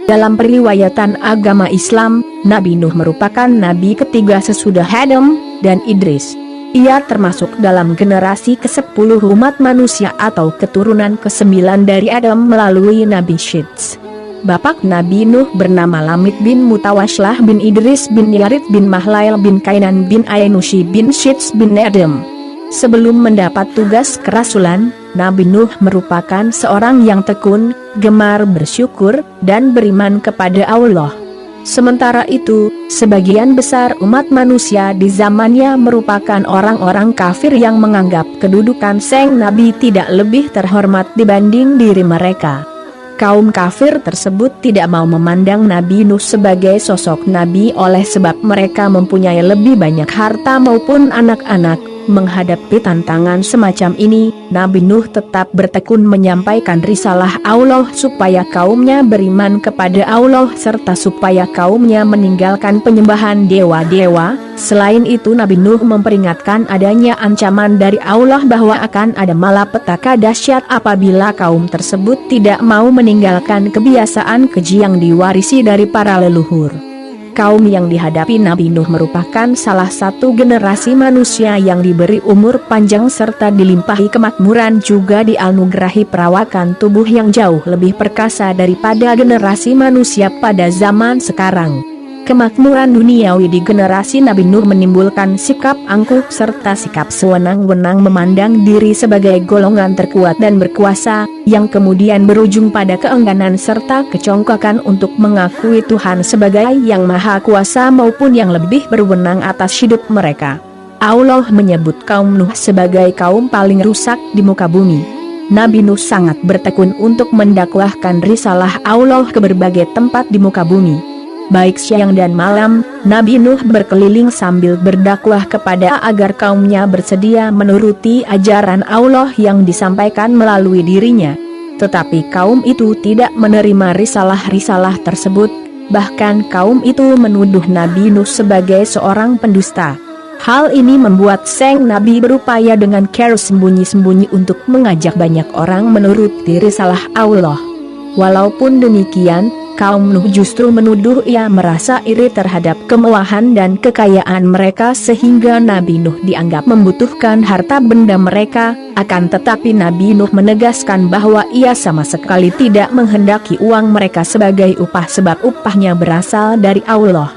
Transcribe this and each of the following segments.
Dalam periwayatan agama Islam, Nabi Nuh merupakan nabi ketiga sesudah Adam dan Idris. Ia termasuk dalam generasi ke-10 umat manusia atau keturunan ke-9 dari Adam melalui Nabi Syeds. Bapak Nabi Nuh bernama Lamit bin Mutawashlah bin Idris bin Yarid bin Mahlail bin Kainan bin Ainushi bin Syeds bin Adam. Sebelum mendapat tugas kerasulan, Nabi Nuh merupakan seorang yang tekun, gemar bersyukur, dan beriman kepada Allah. Sementara itu, sebagian besar umat manusia di zamannya merupakan orang-orang kafir yang menganggap kedudukan sang Nabi tidak lebih terhormat dibanding diri mereka. Kaum kafir tersebut tidak mau memandang Nabi Nuh sebagai sosok Nabi oleh sebab mereka mempunyai lebih banyak harta maupun anak-anak. Menghadapi tantangan semacam ini, Nabi Nuh tetap bertekun menyampaikan risalah Allah supaya kaumnya beriman kepada Allah serta supaya kaumnya meninggalkan penyembahan dewa-dewa. Selain itu, Nabi Nuh memperingatkan adanya ancaman dari Allah bahwa akan ada malapetaka dahsyat apabila kaum tersebut tidak mau meninggalkan kebiasaan keji yang diwarisi dari para leluhur. Kaum yang dihadapi Nabi Nuh merupakan salah satu generasi manusia yang diberi umur panjang serta dilimpahi kemakmuran, juga dianugerahi perawakan tubuh yang jauh lebih perkasa daripada generasi manusia pada zaman sekarang. Kemakmuran duniawi di generasi Nabi Nuh menimbulkan sikap angkuh serta sikap sewenang-wenang memandang diri sebagai golongan terkuat dan berkuasa, yang kemudian berujung pada keengganan serta kecongkakan untuk mengakui Tuhan sebagai yang maha kuasa maupun yang lebih berwenang atas hidup mereka. Allah menyebut kaum Nuh sebagai kaum paling rusak di muka bumi. Nabi Nuh sangat bertekun untuk mendakwahkan risalah Allah ke berbagai tempat di muka bumi. Baik siang dan malam, Nabi Nuh berkeliling sambil berdakwah kepada agar kaumnya bersedia menuruti ajaran Allah yang disampaikan melalui dirinya. Tetapi kaum itu tidak menerima risalah-risalah tersebut, bahkan kaum itu menuduh Nabi Nuh sebagai seorang pendusta. Hal ini membuat sang Nabi berupaya dengan cara sembunyi-sembunyi untuk mengajak banyak orang menuruti risalah Allah. Walaupun demikian, kaum Nuh justru menuduh ia merasa iri terhadap kemewahan dan kekayaan mereka sehingga Nabi Nuh dianggap membutuhkan harta benda mereka. Akan tetapi Nabi Nuh menegaskan bahwa ia sama sekali tidak menghendaki uang mereka sebagai upah sebab upahnya berasal dari Allah.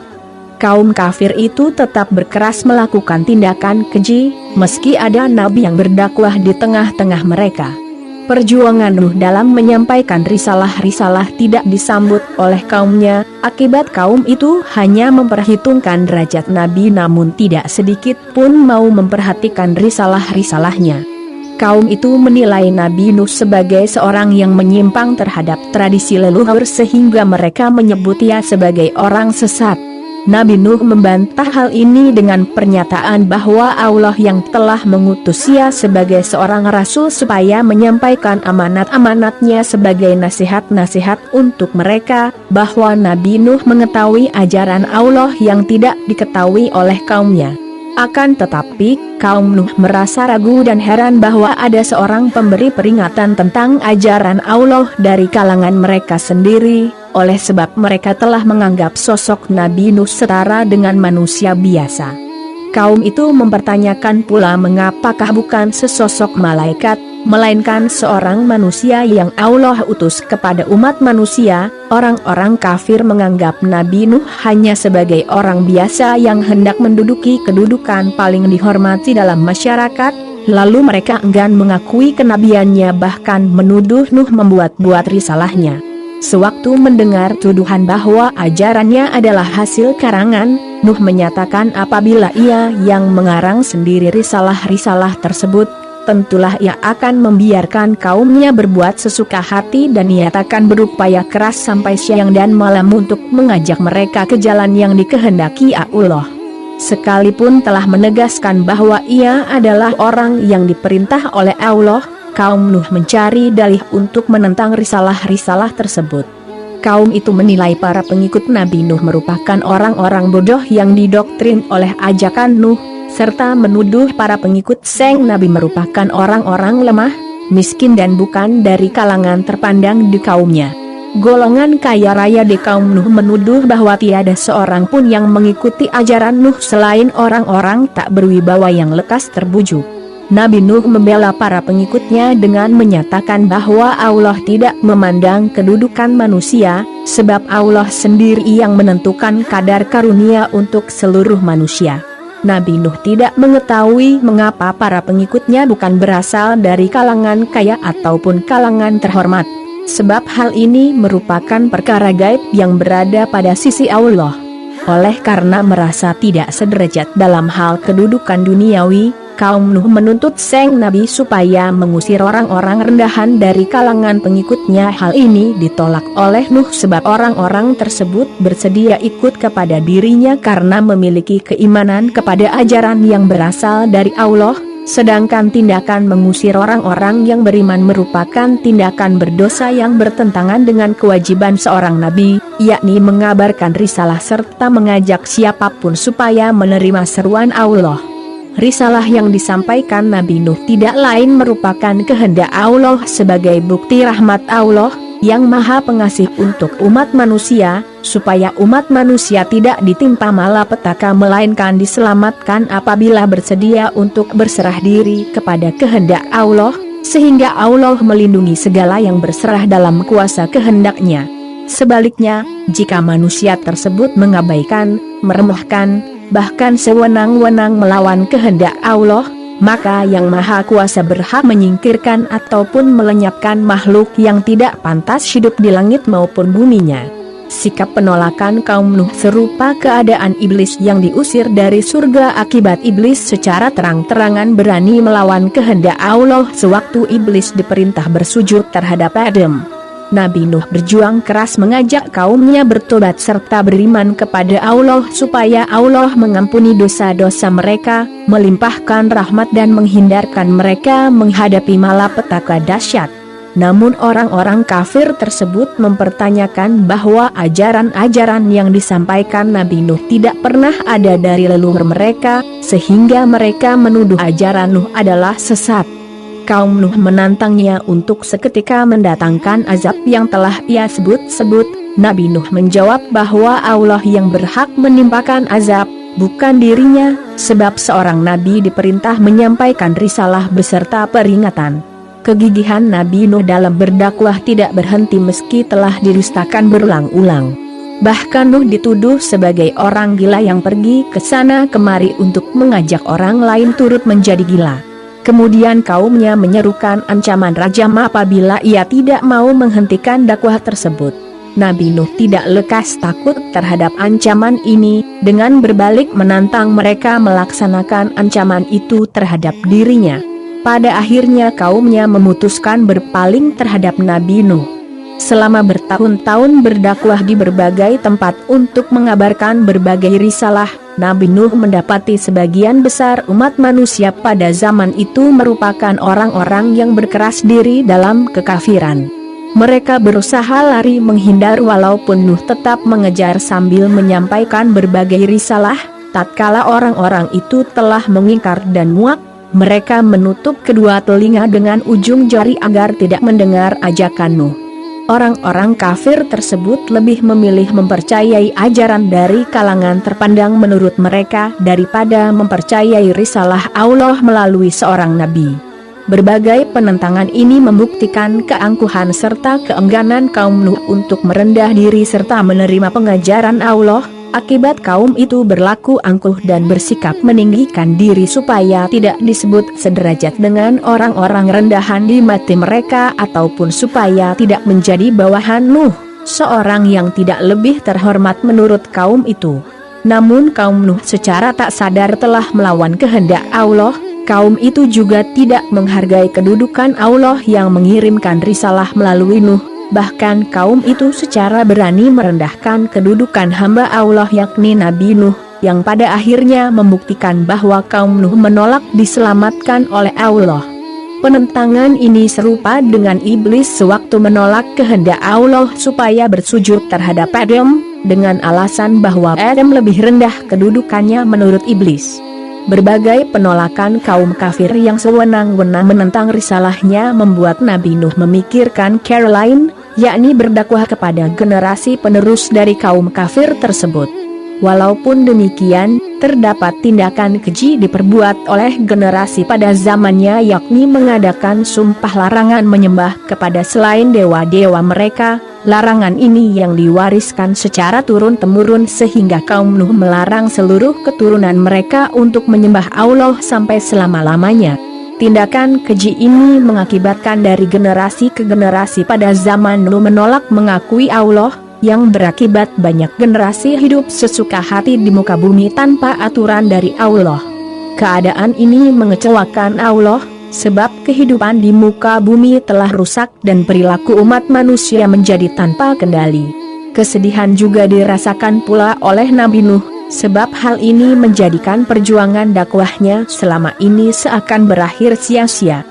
Kaum kafir itu tetap berkeras melakukan tindakan keji, meski ada Nabi yang berdakwah di tengah-tengah mereka. Perjuangan Nuh dalam menyampaikan risalah-risalah tidak disambut oleh kaumnya, akibat kaum itu hanya memperhitungkan derajat Nabi namun tidak sedikit pun mau memperhatikan risalah-risalahnya. Kaum itu menilai Nabi Nuh sebagai seorang yang menyimpang terhadap tradisi leluhur sehingga mereka menyebut ia sebagai orang sesat. Nabi Nuh membantah hal ini dengan pernyataan bahwa Allah yang telah mengutus ia sebagai seorang rasul supaya menyampaikan amanat-amanatnya sebagai nasihat-nasihat untuk mereka, bahwa Nabi Nuh mengetahui ajaran Allah yang tidak diketahui oleh kaumnya. Akan tetapi, kaum Nuh merasa ragu dan heran bahwa ada seorang pemberi peringatan tentang ajaran Allah dari kalangan mereka sendiri, oleh sebab mereka telah menganggap sosok Nabi Nuh setara dengan manusia biasa. Kaum itu mempertanyakan pula mengapakah bukan sesosok malaikat, melainkan seorang manusia yang Allah utus kepada umat manusia. Orang-orang kafir menganggap Nabi Nuh hanya sebagai orang biasa yang hendak menduduki kedudukan paling dihormati dalam masyarakat, lalu mereka enggan mengakui kenabiannya bahkan menuduh Nuh membuat-buat risalahnya. Sewaktu mendengar tuduhan bahwa ajarannya adalah hasil karangan, Nuh menyatakan apabila ia yang mengarang sendiri risalah-risalah tersebut, tentulah ia akan membiarkan kaumnya berbuat sesuka hati dan ia akan berupaya keras sampai siang dan malam untuk mengajak mereka ke jalan yang dikehendaki Allah. Sekalipun telah menegaskan bahwa ia adalah orang yang diperintah oleh Allah, kaum Nuh mencari dalih untuk menentang risalah-risalah tersebut. Kaum itu menilai para pengikut Nabi Nuh merupakan orang-orang bodoh yang didoktrin oleh ajakan Nuh, serta menuduh para pengikut Sang Nabi merupakan orang-orang lemah, miskin dan bukan dari kalangan terpandang di kaumnya. Golongan kaya raya di kaum Nuh menuduh bahwa tiada seorang pun yang mengikuti ajaran Nuh selain orang-orang tak berwibawa yang lekas terbujuk. Nabi Nuh membela para pengikutnya dengan menyatakan bahwa Allah tidak memandang kedudukan manusia, sebab Allah sendiri yang menentukan kadar karunia untuk seluruh manusia. Nabi Nuh tidak mengetahui mengapa para pengikutnya bukan berasal dari kalangan kaya ataupun kalangan terhormat. Sebab hal ini merupakan perkara gaib yang berada pada sisi Allah. Oleh karena merasa tidak sederajat dalam hal kedudukan duniawi, kaum Nuh menuntut Sang Nabi supaya mengusir orang-orang rendahan dari kalangan pengikutnya. Hal ini ditolak oleh Nuh sebab orang-orang tersebut bersedia ikut kepada dirinya karena memiliki keimanan kepada ajaran yang berasal dari Allah. Sedangkan tindakan mengusir orang-orang yang beriman merupakan tindakan berdosa yang bertentangan dengan kewajiban seorang nabi, yakni mengabarkan risalah serta mengajak siapapun supaya menerima seruan Allah. Risalah yang disampaikan Nabi Nuh tidak lain merupakan kehendak Allah sebagai bukti rahmat Allah yang maha pengasih untuk umat manusia, supaya umat manusia tidak ditimpa malapetaka melainkan diselamatkan apabila bersedia untuk berserah diri kepada kehendak Allah, sehingga Allah melindungi segala yang berserah dalam kuasa kehendaknya. Sebaliknya, jika manusia tersebut mengabaikan, meremehkan, bahkan sewenang-wenang melawan kehendak Allah, maka Yang Maha Kuasa berhak menyingkirkan ataupun melenyapkan makhluk yang tidak pantas hidup di langit maupun buminya. Sikap penolakan kaum Nuh serupa keadaan iblis yang diusir dari surga akibat iblis secara terang-terangan berani melawan kehendak Allah sewaktu iblis diperintah bersujud terhadap Adam. Nabi Nuh berjuang keras mengajak kaumnya bertobat serta beriman kepada Allah supaya Allah mengampuni dosa-dosa mereka, melimpahkan rahmat dan menghindarkan mereka menghadapi malapetaka dahsyat. Namun orang-orang kafir tersebut mempertanyakan bahwa ajaran-ajaran yang disampaikan Nabi Nuh tidak pernah ada dari leluhur mereka, sehingga mereka menuduh ajaran Nuh adalah sesat. Kaum Nuh menantangnya untuk seketika mendatangkan azab yang telah ia sebut-sebut. Nabi Nuh menjawab bahwa Allah yang berhak menimpakan azab, bukan dirinya, sebab seorang nabi diperintah menyampaikan risalah beserta peringatan. Kegigihan Nabi Nuh dalam berdakwah tidak berhenti meski telah didustakan berulang-ulang. Bahkan Nuh dituduh sebagai orang gila yang pergi ke sana kemari untuk mengajak orang lain turut menjadi gila. Kemudian kaumnya menyerukan ancaman rajam apabila ia tidak mau menghentikan dakwah tersebut. Nabi Nuh tidak lekas takut terhadap ancaman ini, dengan berbalik menantang mereka melaksanakan ancaman itu terhadap dirinya. Pada akhirnya kaumnya memutuskan berpaling terhadap Nabi Nuh. Selama bertahun-tahun berdakwah di berbagai tempat untuk mengabarkan berbagai risalah, Nabi Nuh mendapati sebagian besar umat manusia pada zaman itu merupakan orang-orang yang berkeras diri dalam kekafiran. Mereka berusaha lari menghindar walaupun Nuh tetap mengejar sambil menyampaikan berbagai risalah. Tatkala orang-orang itu telah mengingkar dan muak, mereka menutup kedua telinga dengan ujung jari agar tidak mendengar ajakan Nuh. Orang-orang kafir tersebut lebih memilih mempercayai ajaran dari kalangan terpandang menurut mereka daripada mempercayai risalah Allah melalui seorang nabi. Berbagai penentangan ini membuktikan keangkuhan serta keengganan kaum Nuh untuk merendah diri serta menerima pengajaran Allah. Akibat kaum itu berlaku angkuh dan bersikap meninggikan diri supaya tidak disebut sederajat dengan orang-orang rendahan di mata mereka ataupun supaya tidak menjadi bawahan Nuh, seorang yang tidak lebih terhormat menurut kaum itu. Namun kaum Nuh secara tak sadar telah melawan kehendak Allah. Kaum itu juga tidak menghargai kedudukan Allah yang mengirimkan risalah melalui Nuh. Bahkan kaum itu secara berani merendahkan kedudukan hamba Allah yakni Nabi Nuh, yang pada akhirnya membuktikan bahwa kaum Nuh menolak diselamatkan oleh Allah. Penentangan ini serupa dengan iblis sewaktu menolak kehendak Allah supaya bersujud terhadap Adam, dengan alasan bahwa Adam lebih rendah kedudukannya menurut iblis. Berbagai penolakan kaum kafir yang sewenang-wenang menentang risalahnya membuat Nabi Nuh memikirkan cara lain, yakni berdakwah kepada generasi penerus dari kaum kafir tersebut. Walaupun demikian, terdapat tindakan keji diperbuat oleh generasi pada zamannya, yakni mengadakan sumpah larangan menyembah kepada selain dewa-dewa mereka. Larangan ini yang diwariskan secara turun-temurun sehingga kaum Nuh melarang seluruh keturunan mereka untuk menyembah Allah sampai selama-lamanya. Tindakan keji ini mengakibatkan dari generasi ke generasi pada zaman Nuh menolak mengakui Allah, yang berakibat banyak generasi hidup sesuka hati di muka bumi tanpa aturan dari Allah. Keadaan ini mengecewakan Allah, sebab kehidupan di muka bumi telah rusak dan perilaku umat manusia menjadi tanpa kendali. Kesedihan juga dirasakan pula oleh Nabi Nuh, sebab hal ini menjadikan perjuangan dakwahnya selama ini seakan berakhir sia-sia.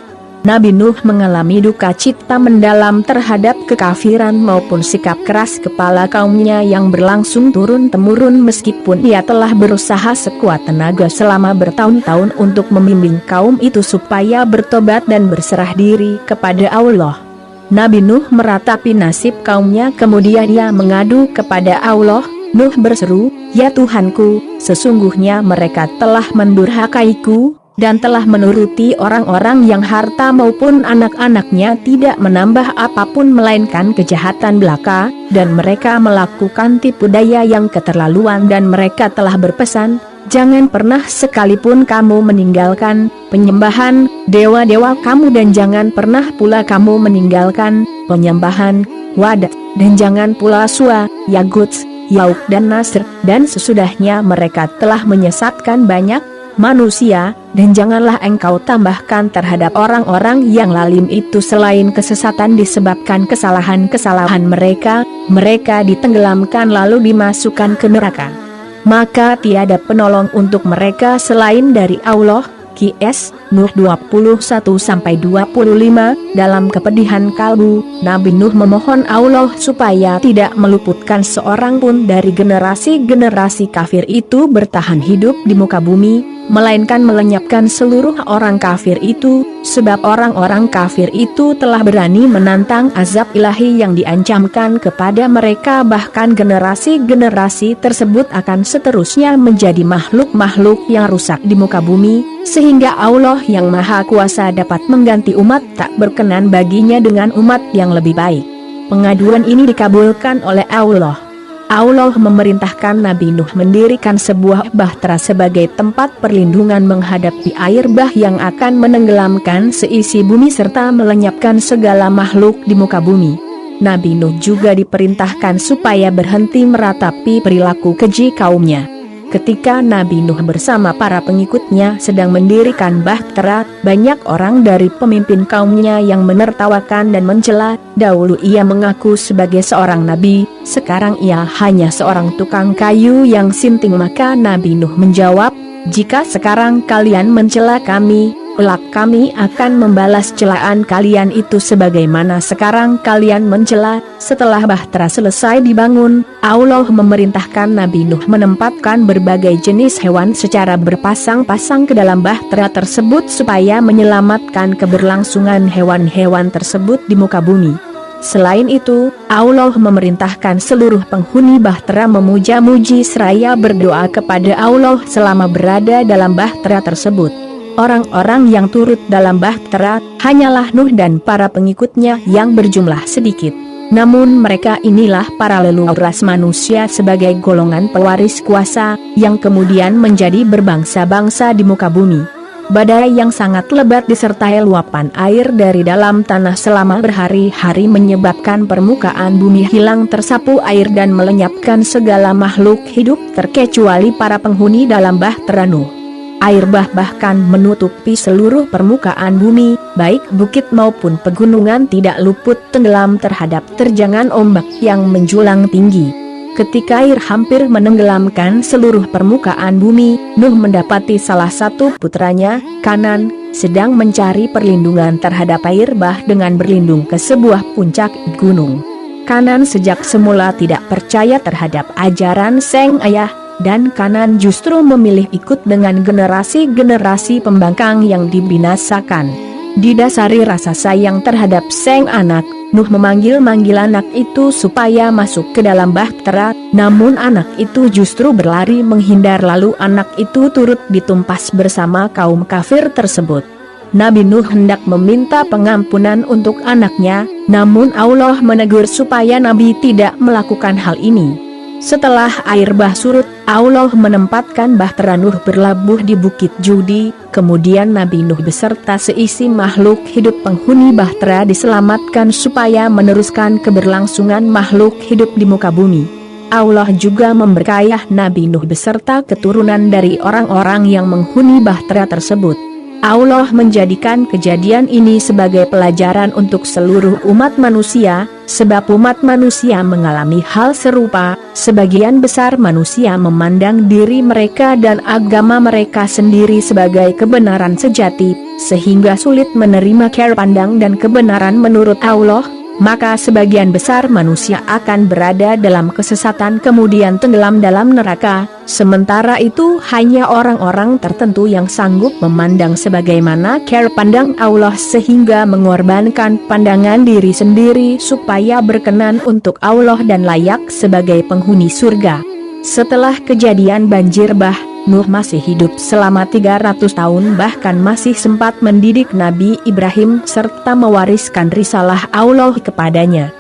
Nabi Nuh mengalami duka cita mendalam terhadap kekafiran maupun sikap keras kepala kaumnya yang berlangsung turun-temurun meskipun ia telah berusaha sekuat tenaga selama bertahun-tahun untuk membimbing kaum itu supaya bertobat dan berserah diri kepada Allah. Nabi Nuh meratapi nasib kaumnya, kemudian ia mengadu kepada Allah. Nuh berseru, "Ya Tuhanku, sesungguhnya mereka telah mendurhakaiku dan telah menuruti orang-orang yang harta maupun anak-anaknya tidak menambah apapun melainkan kejahatan belaka, dan mereka melakukan tipu daya yang keterlaluan, dan mereka telah berpesan, jangan pernah sekalipun kamu meninggalkan penyembahan dewa-dewa kamu, dan jangan pernah pula kamu meninggalkan penyembahan Wad, dan jangan pula Suwa, Yagut, Yauk dan Nasr, dan sesudahnya mereka telah menyesatkan banyak manusia, dan janganlah engkau tambahkan terhadap orang-orang yang lalim itu selain kesesatan disebabkan kesalahan-kesalahan mereka, mereka ditenggelamkan lalu dimasukkan ke neraka. Maka tiada penolong untuk mereka selain dari Allah." Qs. Nuh 21-25. Dalam kepedihan kalbu, Nabi Nuh memohon Allah supaya tidak meluputkan seorang pun dari generasi-generasi kafir itu bertahan hidup di muka bumi, melainkan melenyapkan seluruh orang kafir itu, sebab orang-orang kafir itu telah berani menantang azab ilahi yang diancamkan kepada mereka. Bahkan generasi-generasi tersebut akan seterusnya menjadi makhluk-makhluk yang rusak di muka bumi, sehingga Allah yang Maha Kuasa dapat mengganti umat tak berkenan baginya dengan umat yang lebih baik. Pengaduan ini dikabulkan oleh Allah. Allah memerintahkan Nabi Nuh mendirikan sebuah bahtera sebagai tempat perlindungan menghadapi air bah yang akan menenggelamkan seisi bumi serta melenyapkan segala makhluk di muka bumi. Nabi Nuh juga diperintahkan supaya berhenti meratapi perilaku keji kaumnya. Ketika Nabi Nuh bersama para pengikutnya sedang mendirikan bahtera, banyak orang dari pemimpin kaumnya yang menertawakan dan mencela. Dahulu ia mengaku sebagai seorang nabi, sekarang ia hanya seorang tukang kayu yang sinting. Maka Nabi Nuh menjawab, "Jika sekarang kalian mencela kami, kelak kami akan membalas celaan kalian itu sebagaimana sekarang kalian mencela." Setelah bahtera selesai dibangun, Allah memerintahkan Nabi Nuh menempatkan berbagai jenis hewan secara berpasang-pasang ke dalam bahtera tersebut supaya menyelamatkan keberlangsungan hewan-hewan tersebut di muka bumi. Selain itu, Allah memerintahkan seluruh penghuni bahtera memuja-muji seraya berdoa kepada Allah selama berada dalam bahtera tersebut. Orang-orang yang turut dalam bahtera hanyalah Nuh dan para pengikutnya yang berjumlah sedikit. Namun mereka inilah para leluhur ras manusia sebagai golongan pewaris kuasa, yang kemudian menjadi berbangsa-bangsa di muka bumi. Badai yang sangat lebat disertai luapan air dari dalam tanah selama berhari-hari menyebabkan permukaan bumi hilang tersapu air dan melenyapkan segala makhluk hidup terkecuali para penghuni dalam bahtera Nuh. Air bah bahkan menutupi seluruh permukaan bumi, baik bukit maupun pegunungan tidak luput tenggelam terhadap terjangan ombak yang menjulang tinggi. Ketika air hampir menenggelamkan seluruh permukaan bumi, Nuh mendapati salah satu putranya, Kanan, sedang mencari perlindungan terhadap air bah dengan berlindung ke sebuah puncak gunung. Kanan sejak semula tidak percaya terhadap ajaran sang ayah. dan kanan justru memilih ikut dengan generasi-generasi pembangkang yang dibinasakan. Didasari rasa sayang terhadap sang anak, Nuh memanggil-manggil anak itu supaya masuk ke dalam bahtera, namun anak itu justru berlari menghindar, lalu anak itu turut ditumpas bersama kaum kafir tersebut. Nabi Nuh hendak meminta pengampunan untuk anaknya, namun Allah menegur supaya Nabi tidak melakukan hal ini. Setelah air bah surut, Allah menempatkan bahtera Nuh berlabuh di Bukit Judi, kemudian Nabi Nuh beserta seisi makhluk hidup penghuni bahtera diselamatkan supaya meneruskan keberlangsungan makhluk hidup di muka bumi. Allah juga memberkahi Nabi Nuh beserta keturunan dari orang-orang yang menghuni bahtera tersebut. Allah menjadikan kejadian ini sebagai pelajaran untuk seluruh umat manusia, sebab umat manusia mengalami hal serupa. Sebagian besar manusia memandang diri mereka dan agama mereka sendiri sebagai kebenaran sejati, sehingga sulit menerima cara pandang dan kebenaran menurut Allah. Maka sebagian besar manusia akan berada dalam kesesatan kemudian tenggelam dalam neraka, sementara itu hanya orang-orang tertentu yang sanggup memandang sebagaimana cara pandang Allah sehingga mengorbankan pandangan diri sendiri supaya berkenan untuk Allah dan layak sebagai penghuni surga. Setelah kejadian banjir bah, Nuh masih hidup selama 300 tahun, bahkan masih sempat mendidik Nabi Ibrahim serta mewariskan risalah Allah kepadanya.